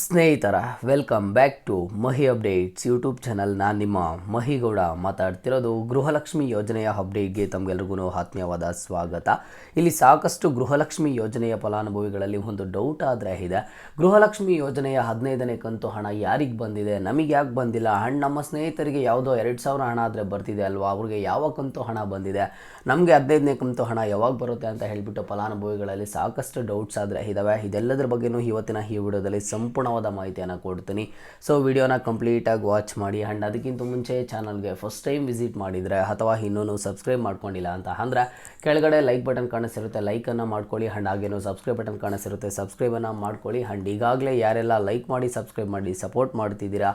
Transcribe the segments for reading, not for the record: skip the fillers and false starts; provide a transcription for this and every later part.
ಸ್ನೇಹಿತರ welcome back to Mahi updates YouTube channel. ನಾನು ನಿಮ್ಮ ಮಹಿಗೌಡ ಮಾತಾಡ್ತಿರೋದು. ಗೃಹಲಕ್ಷ್ಮಿ ಯೋಜನೆಯ ಅಪ್ಡೇಟ್ಗೆ ತಮಗೆಲ್ರಿಗೂ ಆತ್ಮೀಯವಾದ ಸ್ವಾಗತ. ಇಲ್ಲಿ ಸಾಕಷ್ಟು ಗೃಹಲಕ್ಷ್ಮಿ ಯೋಜನೆಯ ಫಲಾನುಭವಿಗಳಲ್ಲಿ ಒಂದು ಡೌಟ್ ಆದರೆ ಇದೆ, ಗೃಹಲಕ್ಷ್ಮಿ ಯೋಜನೆಯ 15ನೇ ಕಂತು ಹಣ ಯಾರಿಗೆ ಬಂದಿದೆ, ನಮಗೆ ಯಾಕೆ ಬಂದಿಲ್ಲ, ನಮ್ಮ ಸ್ನೇಹಿತರಿಗೆ ಯಾವುದೋ 2,000 ಹಣ ಆದರೆ ಬರ್ತಿದೆ ಅಲ್ವಾ, ಅವ್ರಿಗೆ ಯಾವ ಕಂತು ಹಣ ಬಂದಿದೆ, ನಮಗೆ 15ನೇ ಕಂತು ಹಣ ಯಾವಾಗ ಬರುತ್ತೆ ಅಂತ ಹೇಳಿಬಿಟ್ಟು ಫಲಾನುಭವಿಗಳಲ್ಲಿ ಸಾಕಷ್ಟು ಡೌಟ್ಸ್ ಆದರೆ ಇದ್ದಾವೆ. ಇದೆಲ್ಲದರ ಬಗ್ಗೆಯೂ ಇವತ್ತಿನ ಈ ವಿಡಿಯೋದಲ್ಲಿ ಸಂಪೂರ್ಣವಾದ ಮಾಹಿತಿಯನ್ನು ಕೊಡ್ತೀನಿ. ಸೊ ವಿಡಿಯೋನ ಕಂಪ್ಲೀಟಾಗಿ ವಾಚ್ ಮಾಡಿ. ಆ್ಯಂಡ್ ಅದಕ್ಕಿಂತ ಮುಂಚೆ ಚಾನಲ್ಗೆ ಫಸ್ಟ್ ಟೈಮ್ ವಿಸಿಟ್ ಮಾಡಿದರೆ ಅಥವಾ ಇನ್ನೂ ಸಬ್ಸ್ಕ್ರೈಬ್ ಮಾಡ್ಕೊಂಡಿಲ್ಲ ಅಂತ ಅಂದರೆ ಕೆಳಗಡೆ ಲೈಕ್ ಬಟನ್ ಕಾಣಿಸಿರುತ್ತೆ, ಲೈಕನ್ನು ಮಾಡ್ಕೊಳ್ಳಿ. ಆ್ಯಂಡ್ ಹಾಗೇನು ಸಬ್ಸ್ಕ್ರೈಬ್ ಬಟನ್ ಕಾಣಿಸಿರುತ್ತೆ, ಸಬ್ಸ್ಕ್ರೈಬನ್ನು ಮಾಡ್ಕೊಳ್ಳಿ. ಆ್ಯಂಡ್ ಈಗಾಗಲೇ ಯಾರೆಲ್ಲ ಲೈಕ್ ಮಾಡಿ ಸಬ್ಸ್ಕ್ರೈಬ್ ಮಾಡಿ ಸಪೋರ್ಟ್ ಮಾಡ್ತಿದ್ದೀರಾ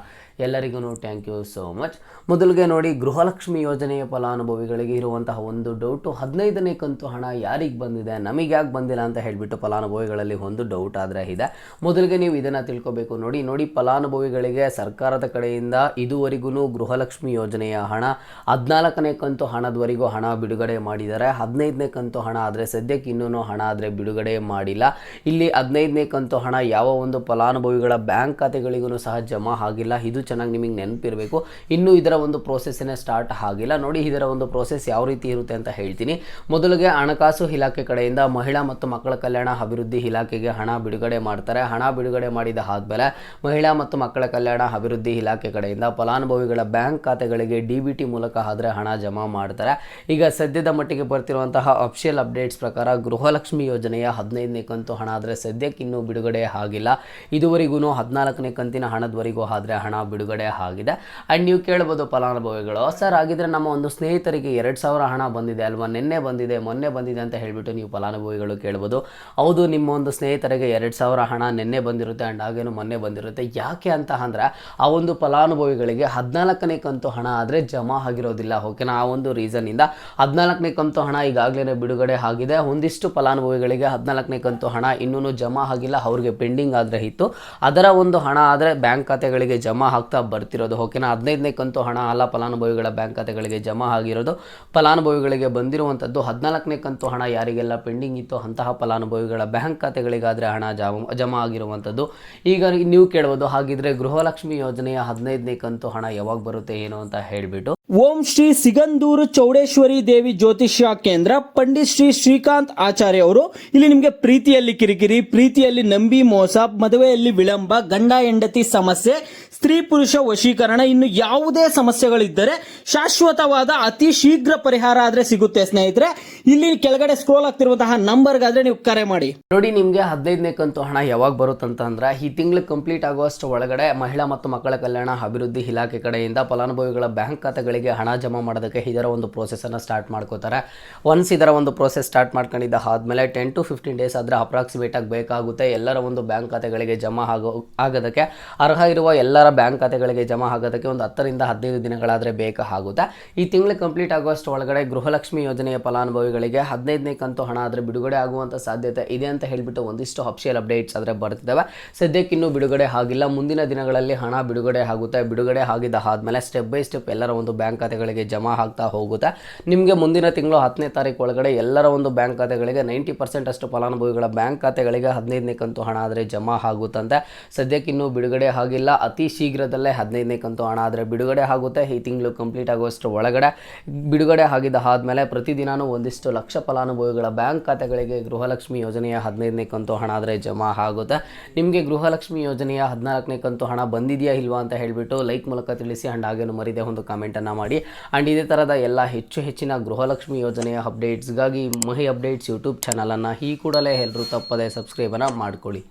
ಎಲ್ಲರಿಗೂ ಥ್ಯಾಂಕ್ ಯು ಸೋ ಮಚ್. ಮೊದಲಿಗೆ ನೋಡಿ, ಗೃಹಲಕ್ಷ್ಮಿ ಯೋಜನೆಯ ಫಲಾನುಭವಿಗಳಿಗೆ ಇರುವಂತಹ ಒಂದು ಡೌಟು, 15ನೇ ಕಂತು ಹಣ ಯಾರಿಗೆ ಬಂದಿದೆ, ನಮಗೆ ಯಾಕೆ ಬಂದಿಲ್ಲ ಅಂತ ಹೇಳಿಬಿಟ್ಟು ಫಲಾನುಭವಿಗಳಲ್ಲಿ ಒಂದು ಡೌಟ್ ಆದರೆ ಇದೆ. ಮೊದಲಿಗೆ ನೀವು ಇದನ್ನು ತಿಳ್ಕೊಬೇಕು. ನೋಡಿ ಫಲಾನುಭವಿಗಳಿಗೆ ಸರ್ಕಾರದ ಕಡೆಯಿಂದ ಇದುವರೆಗೂ ಗೃಹಲಕ್ಷ್ಮಿ ಯೋಜನೆಯ ಹಣ 14ನೇ ಕಂತು ಹಣದವರೆಗೂ ಹಣ ಬಿಡುಗಡೆ ಮಾಡಿದ್ದಾರೆ. 15ನೇ ಕಂತು ಹಣ ಆದರೆ ಸದ್ಯಕ್ಕೆ ಇನ್ನೂ ಹಣ ಆದರೆ ಬಿಡುಗಡೆ ಮಾಡಿಲ್ಲ. ಇಲ್ಲಿ 15ನೇ ಕಂತು ಹಣ ಯಾವ ಒಂದು ಫಲಾನುಭವಿಗಳ ಬ್ಯಾಂಕ್ ಖಾತೆಗಳಿಗೂ ಸಹ ಜಮಾ ಆಗಿಲ್ಲ. ಇದು ಚೆನ್ನಾಗಿ ನಿಮಗೆ ನೆನಪಿರಬೇಕು. ಇನ್ನೂ ಇದರ ಒಂದು ಪ್ರೋಸೆಸ್ಸೇ ಸ್ಟಾರ್ಟ್ ಆಗಿಲ್ಲ. ನೋಡಿ, ಇದರ ಒಂದು ಪ್ರೋಸೆಸ್ ಯಾವ ರೀತಿ ಇರುತ್ತೆ ಅಂತ ಹೇಳ್ತೀನಿ. ಮೊದಲಿಗೆ ಹಣಕಾಸು ಇಲಾಖೆ ಕಡೆಯಿಂದ ಮಹಿಳಾ ಮತ್ತು ಮಕ್ಕಳ ಕಲ್ಯಾಣ ಅಭಿವೃದ್ಧಿ ಇಲಾಖೆಗೆ ಹಣ ಬಿಡುಗಡೆ ಮಾಡ್ತಾರೆ. ಹಣ ಬಿಡುಗಡೆ ಮಾಡಿದ ಆದಮೇಲೆ ಮಹಿಳಾ ಮತ್ತು ಮಕ್ಕಳ ಕಲ್ಯಾಣ ಅಭಿವೃದ್ಧಿ ಇಲಾಖೆ ಕಡೆಯಿಂದ ಫಲಾನುಭವಿಗಳ ಬ್ಯಾಂಕ್ ಖಾತೆಗಳಿಗೆ DBT ಮೂಲಕ ಆದರೆ ಹಣ ಜಮಾ ಮಾಡ್ತಾರೆ. ಈಗ ಸದ್ಯದ ಮಟ್ಟಿಗೆ ಬರ್ತಿರುವಂತಹ ಅಫಿಷಿಯಲ್ ಅಪ್ಡೇಟ್ಸ್ ಪ್ರಕಾರ ಗೃಹಲಕ್ಷ್ಮಿ ಯೋಜನೆಯ 15ನೇ ಕಂತು ಹಣ ಆದರೆ ಸದ್ಯಕ್ಕೆ ಇನ್ನೂ ಬಿಡುಗಡೆ ಆಗಿಲ್ಲ. ಇದುವರೆಗೂ 14ನೇ ಕಂತಿನ ಹಣದವರೆಗೂ ಆದರೆ ಹಣ ಬಿಡುಗಡೆ ಆಗಿದೆ. ಆ್ಯಂಡ್ ನೀವು ಕೇಳ್ಬೋದು ಫಲಾನುಭವಿಗಳು, ಸರ್ ಆಗಿದ್ರೆ ನಮ್ಮ ಒಂದು ಸ್ನೇಹಿತರಿಗೆ 2,000 ಹಣ ಬಂದಿದೆ ಅಲ್ವಾ, ನಿನ್ನೆ ಬಂದಿದೆ ಮೊನ್ನೆ ಬಂದಿದೆ ಅಂತ ಹೇಳಿಬಿಟ್ಟು ನೀವು ಫಲಾನುಭವಿಗಳು ಕೇಳ್ಬೋದು. ಹೌದು, ನಿಮ್ಮ ಒಂದು ಸ್ನೇಹಿತರಿಗೆ 2,000 ಹಣ ನಿನ್ನೆ ಬಂದಿರುತ್ತೆ ಆ್ಯಂಡ್ ಹಾಗೇನು ಮೊನ್ನೆ ಬಂದಿರುತ್ತೆ. ಯಾಕೆ ಅಂತ ಅಂದರೆ ಆ ಒಂದು ಫಲಾನುಭವಿಗಳಿಗೆ 14ನೇ ಕಂತು ಹಣ ಆದರೆ ಜಮಾ ಆಗಿರೋದಿಲ್ಲ. ಓಕೆನಾ, ಆ ಒಂದು ರೀಸನ್ನಿಂದ 14ನೇ ಕಂತು ಹಣ ಈಗಾಗಲೇ ಬಿಡುಗಡೆ ಆಗಿದೆ. ಒಂದಿಷ್ಟು ಫಲಾನುಭವಿಗಳಿಗೆ 14ನೇ ಕಂತು ಹಣ ಇನ್ನೂ ಜಮಾ ಆಗಿಲ್ಲ, ಅವ್ರಿಗೆ ಪೆಂಡಿಂಗ್ ಆದರೆ ಇತ್ತು. ಅದರ ಒಂದು ಹಣ ಆದರೆ ಬ್ಯಾಂಕ್ ಖಾತೆಗಳಿಗೆ ಜಮಾ ಆಗ್ತಾ ಬರ್ತಿರೋದು. ಓಕೆನಾ, 15ನೇ ಕಂತು ಹಣ ಅಲ್ಲ ಫಲಾನುಭವಿಗಳ ಬ್ಯಾಂಕ್ ಖಾತೆಗಳಿಗೆ ಜಮಾ ಆಗಿರೋದು. ಫಲಾನುಭವಿಗಳಿಗೆ ಬಂದಿರುವಂಥದ್ದು 14ನೇ ಕಂತು ಹಣ ಯಾರಿಗೆಲ್ಲ ಪೆಂಡಿಂಗ್ ಇತ್ತು ಅಂತಹ ಫಲಾನುಭವಿಗಳ ಬ್ಯಾಂಕ್ ಖಾತೆಗಳಿಗಾದರೆ ಹಣ ಜಮಾ ಆಗಿರುವಂಥದ್ದು. ಈಗ ನೀವು ಕೇಳ್ಬೋದು, ಹಾಗಿದ್ರೆ ಗೃಹಲಕ್ಷ್ಮಿ ಯೋಜನೆಯ 15ನೇ ಕಂತು ಹಣ ಯಾವಾಗ ಬರುತ್ತೆ ಏನು ಅಂತ ಹೇಳಿಬಿಟ್ಟು. ಓಂ ಶ್ರೀ ಸಿಗಂದೂರು ಚೌಡೇಶ್ವರಿ ದೇವಿ ಜ್ಯೋತಿಷ್ಯ ಕೇಂದ್ರ ಪಂಡಿತ್ ಶ್ರೀ ಶ್ರೀಕಾಂತ್ ಆಚಾರ್ಯ ಅವರು ಇಲ್ಲಿ ನಿಮಗೆ ಪ್ರೀತಿಯಲ್ಲಿ ಕಿರಿಕಿರಿ, ಪ್ರೀತಿಯಲ್ಲಿ ನಂಬಿ ಮೋಸ, ಮದುವೆಯಲ್ಲಿ ವಿಳಂಬ, ಗಂಡ ಹೆಂಡತಿ ಸಮಸ್ಯೆ, ಸ್ತ್ರೀ ಪುರುಷ ವಶೀಕರಣ, ಇನ್ನು ಯಾವುದೇ ಸಮಸ್ಯೆಗಳಿದ್ದರೆ ಶಾಶ್ವತವಾದ ಅತಿ ಶೀಘ್ರ ಪರಿಹಾರ ಆದ್ರೆ ಸಿಗುತ್ತೆ ಸ್ನೇಹಿತರೆ. ಇಲ್ಲಿ ಕೆಳಗಡೆ ಸ್ಕ್ರೋಲ್ ಆಗ್ತಿರುವಂತಹ ನಂಬರ್ಗಾದ್ರೆ ನೀವು ಕರೆ ಮಾಡಿ. ನೋಡಿ, ನಿಮಗೆ 15ನೇ ಕಂತು ಹಣ ಯಾವಾಗ ಬರುತ್ತಂತಂದ್ರೆ ಈ ತಿಂಗಳು ಕಂಪ್ಲೀಟ್ ಆಗುವಷ್ಟು ಒಳಗಡೆ ಮಹಿಳಾ ಮತ್ತು ಮಕ್ಕಳ ಕಲ್ಯಾಣ ಅಭಿವೃದ್ಧಿ ಇಲಾಖೆ ಕಡೆಯಿಂದ ಫಲಾನುಭವಿಗಳ ಬ್ಯಾಂಕ್ ಖಾತೆಗಳಿಗೆ ಹಣ ಜಮಾ ಮಾಡೋದಕ್ಕೆ ಇದರ ಒಂದು ಪ್ರೋಸೆಸ್ಸನ್ನು ಸ್ಟಾರ್ಟ್ ಮಾಡ್ಕೋತಾರೆ. ಒನ್ಸ್ ಇದರ ಒಂದು ಪ್ರೋಸೆಸ್ ಸ್ಟಾರ್ಟ್ ಮಾಡ್ಕೊಂಡಿದ್ದ ಆದಮೇಲೆ 10 to 15 ಡೇಸ್ ಆದರೆ ಅಪ್ರಾಕ್ಸಿಮೇಟ್ ಆಗಿ ಬೇಕಾಗುತ್ತೆ ಎಲ್ಲರ ಒಂದು ಬ್ಯಾಂಕ್ ಖಾತೆಗಳಿಗೆ ಜಮಾ ಆಗೋದಕ್ಕೆ. ಅರ್ಹ ಇರುವ ಎಲ್ಲರ ಬ್ಯಾಂಕ್ ಖಾತೆಗಳಿಗೆ ಜಮಾ ಆಗೋದಕ್ಕೆ ಒಂದು 10 ರಿಂದ 15 ದಿನಗಳಾದರೆ ಬೇಕಾಗುತ್ತೆ. ಈ ತಿಂಗಳು ಕಂಪ್ಲೀಟ್ ಆಗುವಷ್ಟು ಒಳಗಡೆ ಗೃಹಲಕ್ಷ್ಮಿ ಯೋಜನೆಯ ಫಲಾನುಭವಿಗಳಿಗೆ 15ನೇ ಕಂತು ಹಣ ಆದರೆ ಬಿಡುಗಡೆ ಆಗುವಂಥ ಸಾಧ್ಯತೆ ಇದೆ ಅಂತ ಹೇಳಿಬಿಟ್ಟು ಒಂದಿಷ್ಟು ಅಫಿಷಿಯಲ್ ಅಪ್ಡೇಟ್ಸ್ ಆದರೆ ಬರ್ತಿದ್ದಾವೆ. ಸದ್ಯಕ್ಕೆ ಇನ್ನೂ ಬಿಡುಗಡೆ ಆಗಿಲ್ಲ. ಮುಂದಿನ ದಿನಗಳಲ್ಲಿ ಹಣ ಬಿಡುಗಡೆ ಆಗುತ್ತೆ. ಬಿಡುಗಡೆ ಆಗಿದ್ದ ಆದಮೇಲೆ ಸ್ಟೆಪ್ ಬೈ ಸ್ಟೆಪ್ ಎಲ್ಲರ ಒಂದು ಬ್ಯಾಂಕ್ ಖಾತೆಗಳಿಗೆ ಜಮಾ ಆಗ್ತಾ ಹೋಗುತ್ತೆ. ನಿಮಗೆ ಮುಂದಿನ ತಿಂಗಳು 10ನೇ ತಾರೀಕು ಒಳಗಡೆ ಎಲ್ಲರ ಒಂದು ಬ್ಯಾಂಕ್ ಖಾತೆಗಳಿಗೆ 90% ಅಷ್ಟು ಫಲಾನುಭವಿಗಳ ಬ್ಯಾಂಕ್ ಖಾತೆಗಳಿಗೆ 15ನೇ ಕಂತು ಹಣ ಆದರೆ ಜಮಾ ಆಗುತ್ತಂತೆ. ಸದ್ಯಕ್ಕೆ ಇನ್ನೂ ಬಿಡುಗಡೆ ಆಗಿಲ್ಲ. ಅತಿ ಶೀಘ್ರದಲ್ಲೇ 15ನೇ ಕಂತು ಹಣ ಆದರೆ ಬಿಡುಗಡೆ ಆಗುತ್ತೆ. ಈ ತಿಂಗಳು ಕಂಪ್ಲೀಟ್ ಆಗುವಷ್ಟು ಒಳಗಡೆ ಬಿಡುಗಡೆ ಆಗಿದ್ದ ಆದಮೇಲೆ ಪ್ರತಿದಿನವೂ ಒಂದಿಷ್ಟು ಲಕ್ಷ ಫಲಾನುಭವಿಗಳ ಬ್ಯಾಂಕ್ ಖಾತೆಗಳಿಗೆ ಗೃಹಲಕ್ಷ್ಮಿ ಯೋಜನೆಯ 15ನೇ ಕಂತು ಹಣ ಆದರೆ ಜಮಾ ಆಗುತ್ತೆ. ನಿಮಗೆ ಗೃಹಲಕ್ಷ್ಮಿ ಯೋಜನೆಯ 14ನೇ ಕಂತು ಹಣ ಬಂದಿದೆಯಾ ಇಲ್ವಾ ಅಂತ ಹೇಳಿಬಿಟ್ಟು ಲೈಕ್ ಮೂಲಕ ತಿಳಿಸಿ. ಆ್ಯಂಡ್ ಹಾಗೇನು ಮರಿದೆ ಒಂದು ಕಾಮೆಂಟನ್ನು ಮಾಡಿ. ಆ್ಯಂಡ್ ಇದೇ ಥರದ ಎಲ್ಲ ಹೆಚ್ಚಿನ ಗೃಹಲಕ್ಷ್ಮಿ ಯೋಜನೆಯ ಅಪ್ಡೇಟ್ಸ್ಗಾಗಿ ಮಹಿ ಅಪ್ಡೇಟ್ಸ್ ಯೂಟ್ಯೂಬ್ ಚಾನಲನ್ನು ಈ ಕೂಡಲೇ ಎಲ್ಲರೂ ತಪ್ಪದೇ ಸಬ್ಸ್ಕ್ರೈಬನ್ನು ಮಾಡ್ಕೊಳ್ಳಿ.